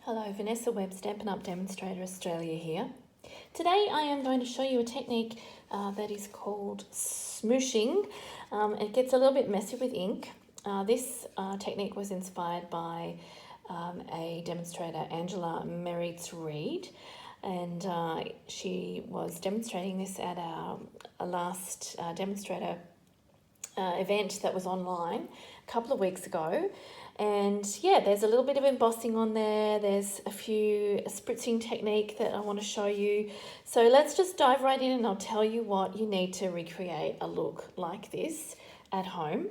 Hello, Vanessa Webb Stampin Up Demonstrator Australia here. Today I am going to show you a technique that is called smooshing. It gets a little bit messy with ink. This technique was inspired by a demonstrator, Angela Merritt-Reed, and she was demonstrating this at our last demonstrator event that was online a couple of weeks ago. And yeah, there's a little bit of embossing on there. There's a few spritzing technique that I want to show you. So let's just dive right in and I'll tell you what you need to recreate a look like this at home.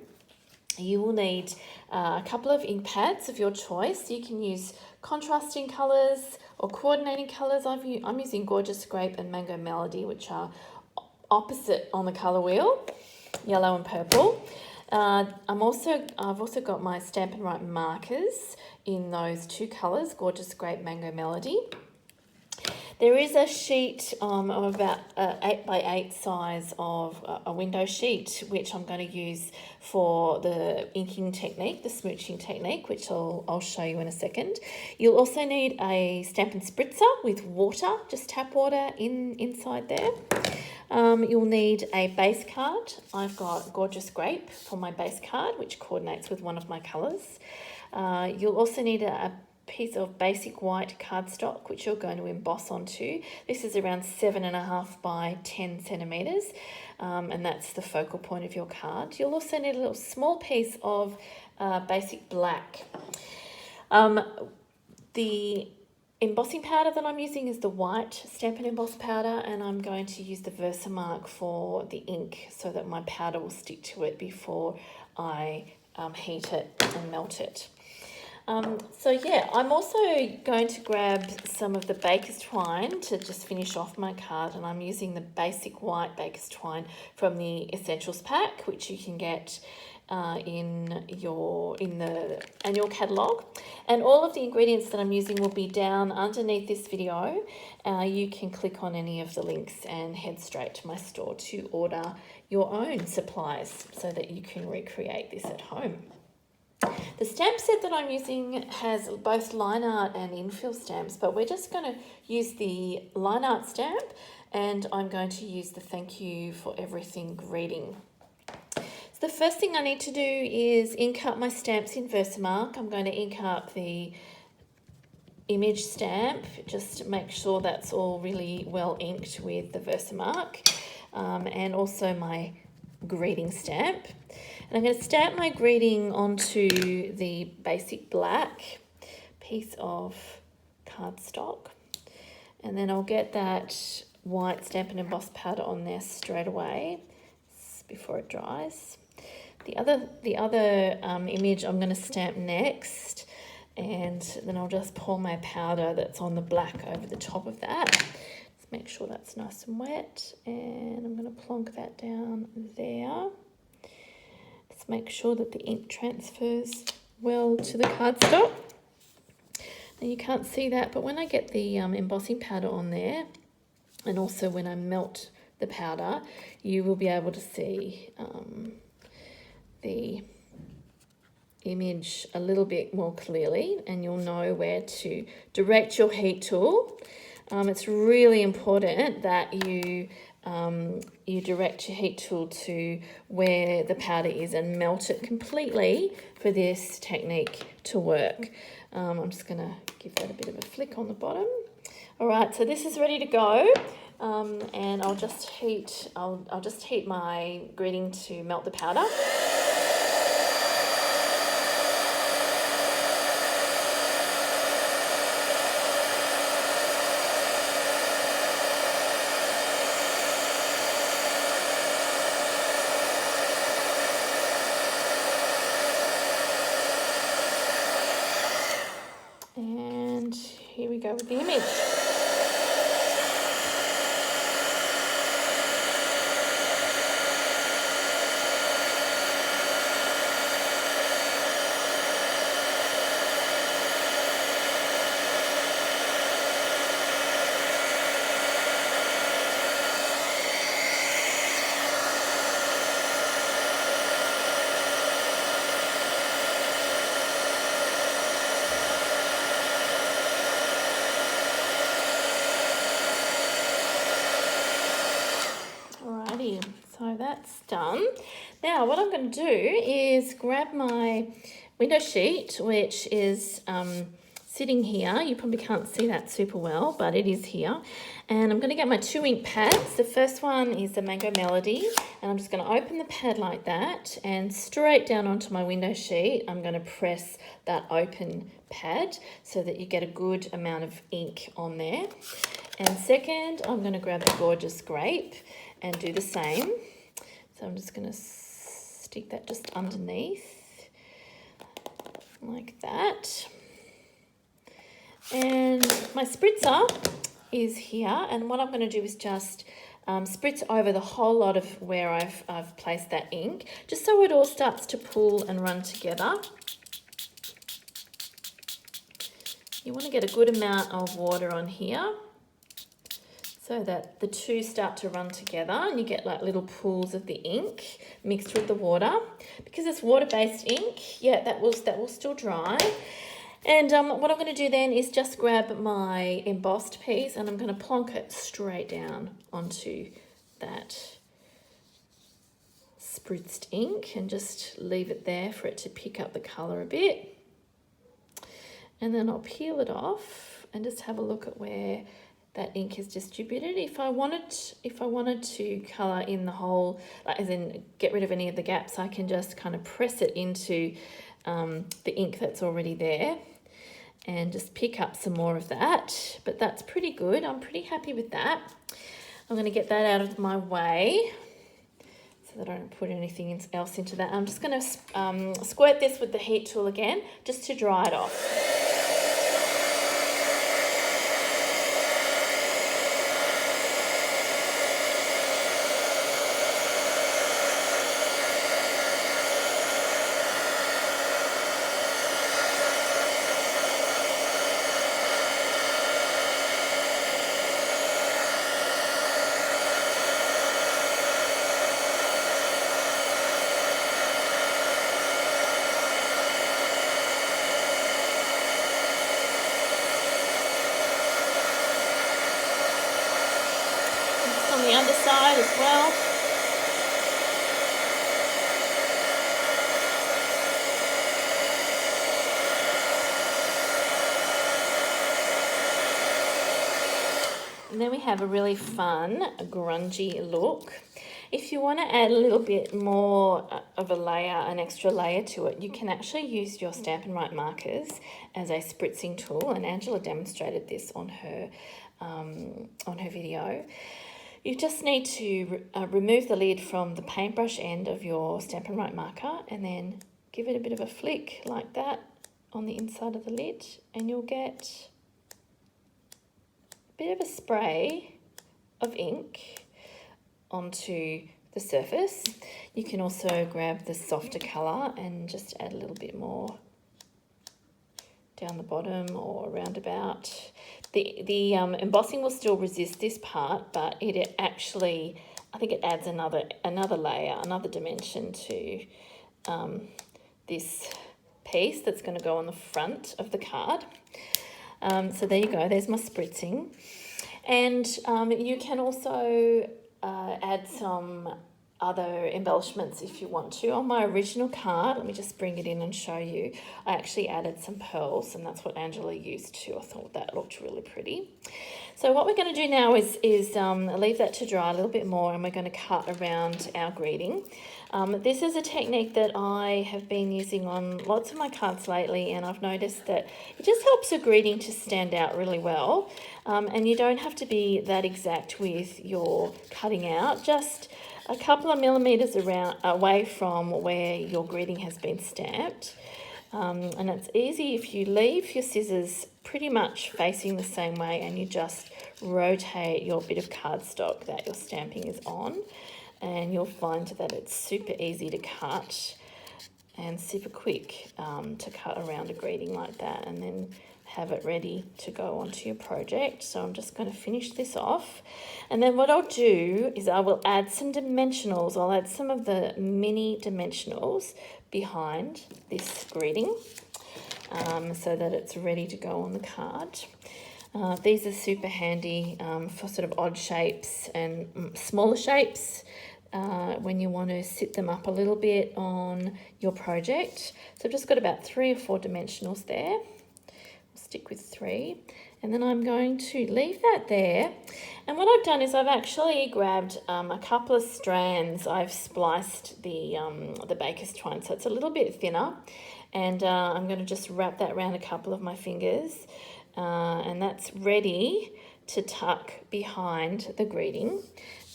You will need a couple of ink pads of your choice. You can use contrasting colours or coordinating colours. I'm using Gorgeous Grape and Mango Melody, which are opposite on the colour wheel, yellow and purple. I've also got my Stampin' Write markers in those two colours, Gorgeous Grape, Mango Melody. There is a sheet of about 8 by 8 size of a window sheet, which I'm going to use for the inking technique, the smooching technique, which I'll show you in a second. You'll also need a Stampin' Spritzer with water, just tap water inside there. You'll need a base card. I've got Gorgeous Grape for my base card, which coordinates with one of my colours. You'll also need a piece of basic white cardstock, which you're going to emboss onto. This is around 7.5 by 10 centimetres, and that's the focal point of your card. You'll also need a little small piece of basic black. The embossing powder that I'm using is the white Stampin' Emboss powder, and I'm going to use the Versamark for the ink so that my powder will stick to it before I heat it and melt it. So yeah, I'm also going to grab some of the Baker's twine to just finish off my card, and I'm using the basic white Baker's twine from the Essentials pack, which you can get in the annual catalogue. And all of the ingredients that I'm using will be down underneath this video. You can click on any of the links and head straight to my store to order your own supplies so that you can recreate this at home. The stamp set that I'm using has both line art and infill stamps, but we're just going to use the line art stamp, and I'm going to use the thank you for everything greeting. The first thing I need to do is ink up my stamps in Versamark. I'm going to ink up the image stamp, just to make sure that's all really well inked with the Versamark, and also my greeting stamp. And I'm going to stamp my greeting onto the basic black piece of cardstock, and then I'll get that white Stampin' Emboss powder on there straight away before it dries. The other image I'm going to stamp next, and then I'll just pour my powder that's on the black over the top of that. Let's make sure that's nice and wet, and I'm going to plonk that down there. Just make sure that the ink transfers well to the cardstock. Now you can't see that, but when I get the embossing powder on there, and also when I melt the powder, you will be able to see the image a little bit more clearly, and you'll know where to direct your heat tool. It's really important that you direct your heat tool to where the powder is and melt it completely for this technique to work. I'm just going to give that a bit of a flick on the bottom. All right, so this is ready to go, and I'll just heat my greeting to melt the powder. And here we go with the image. that's done. Now what I'm going to do is grab my window sheet, which is sitting here. You probably can't see that super well, but it is here. And I'm going to get my 2 ink pads. The first one is the Mango Melody, and I'm just going to open the pad like that, and straight down onto my window sheet I'm going to press that open pad so that you get a good amount of ink on there. And second, I'm going to grab the Gorgeous Grape and do the same. So I'm just going to stick that just underneath like that. And my spritzer is here, and what I'm going to do is just spritz over the whole lot of where I've placed that ink, just so it all starts to pool and run together. You want to get a good amount of water on here so that the two start to run together and you get like little pools of the ink mixed with the water. Because it's water-based ink, yeah, that will still dry. And what I'm going to do then is just grab my embossed piece and I'm going to plonk it straight down onto that spritzed ink and just leave it there for it to pick up the colour a bit. And then I'll peel it off and just have a look at where that ink is distributed. If I wanted to colour in the whole, like as in get rid of any of the gaps, I can just kind of press it into the ink that's already there and just pick up some more of that. But that's pretty good. I'm pretty happy with that. I'm going to get that out of my way so that I don't put anything else into that. I'm just going to squirt this with the heat tool again just to dry it off. On the underside as well. And then we have a really fun, grungy look. If you want to add a little bit more of a layer, an extra layer to it, you can actually use your Stampin' Write markers as a spritzing tool, and Angela demonstrated this on her video. You just need to remove the lid from the paintbrush end of your Stampin' Write marker and then give it a bit of a flick like that on the inside of the lid, and you'll get a bit of a spray of ink onto the surface. You can also grab the softer colour and just add a little bit more down the bottom or around about. The embossing will still resist this part, but it actually, I think it adds another layer, another dimension to this piece that's going to go on the front of the card. So there you go, there's my spritzing. And you can also add some other embellishments if you want to. On my original card, let me just bring it in and show you, I actually added some pearls, and that's what Angela used too. I thought that looked really pretty. So what we're going to do now is leave that to dry a little bit more, and we're going to cut around our greeting. This is a technique that I have been using on lots of my cards lately, and I've noticed that it just helps a greeting to stand out really well. And you don't have to be that exact with your cutting out, just a couple of millimeters away from where your greeting has been stamped. And it's easy if you leave your scissors pretty much facing the same way and you just rotate your bit of cardstock that your stamping is on, and you'll find that it's super easy to cut and super quick to cut around a greeting like that and then have it ready to go onto your project. So I'm just going to finish this off, and then what I'll do is I will add some dimensionals. I'll add some of the mini dimensionals behind this greeting so that it's ready to go on the card. These are super handy for sort of odd shapes and smaller shapes. when you want to sit them up a little bit on your project. So I've just got about 3 or 4 dimensionals there. I'll stick with 3. And then I'm going to leave that there. And what I've done is I've actually grabbed a couple of strands. I've spliced the baker's twine, so it's a little bit thinner. And I'm going to just wrap that around a couple of my fingers. And that's ready to tuck behind the greeting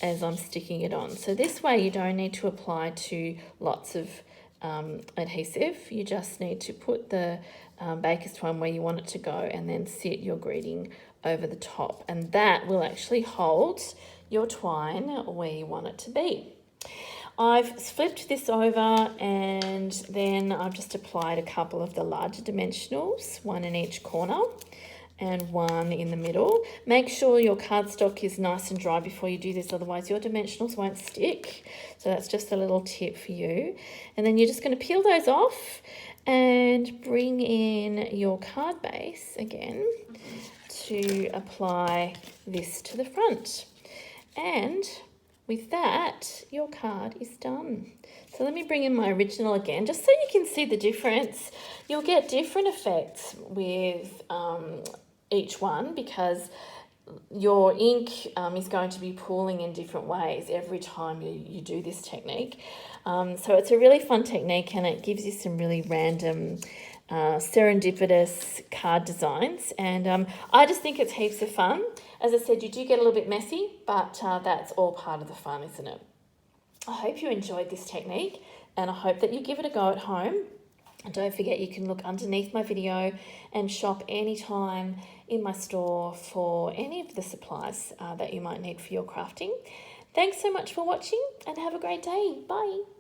as I'm sticking it on. So this way you don't need to apply to lots of adhesive. You just need to put the baker's twine where you want it to go and then sit your greeting over the top, and that will actually hold your twine where you want it to be. I've flipped this over and then I've just applied a couple of the larger dimensionals, 1 in each corner and 1 in the middle. Make sure your cardstock is nice and dry before you do this, otherwise your dimensionals won't stick. So that's just a little tip for you. And then you're just going to peel those off and bring in your card base again to apply this to the front. And with that, your card is done. So let me bring in my original again, just so you can see the difference. You'll get different effects with each one because your ink is going to be pooling in different ways every time you do this technique. So it's a really fun technique and it gives you some really random serendipitous card designs, and I just think it's heaps of fun. As I said, you do get a little bit messy, but that's all part of the fun, isn't it? I hope you enjoyed this technique and I hope that you give it a go at home. And don't forget, you can look underneath my video and shop anytime in my store for any of the supplies that you might need for your crafting. Thanks so much for watching and have a great day. Bye.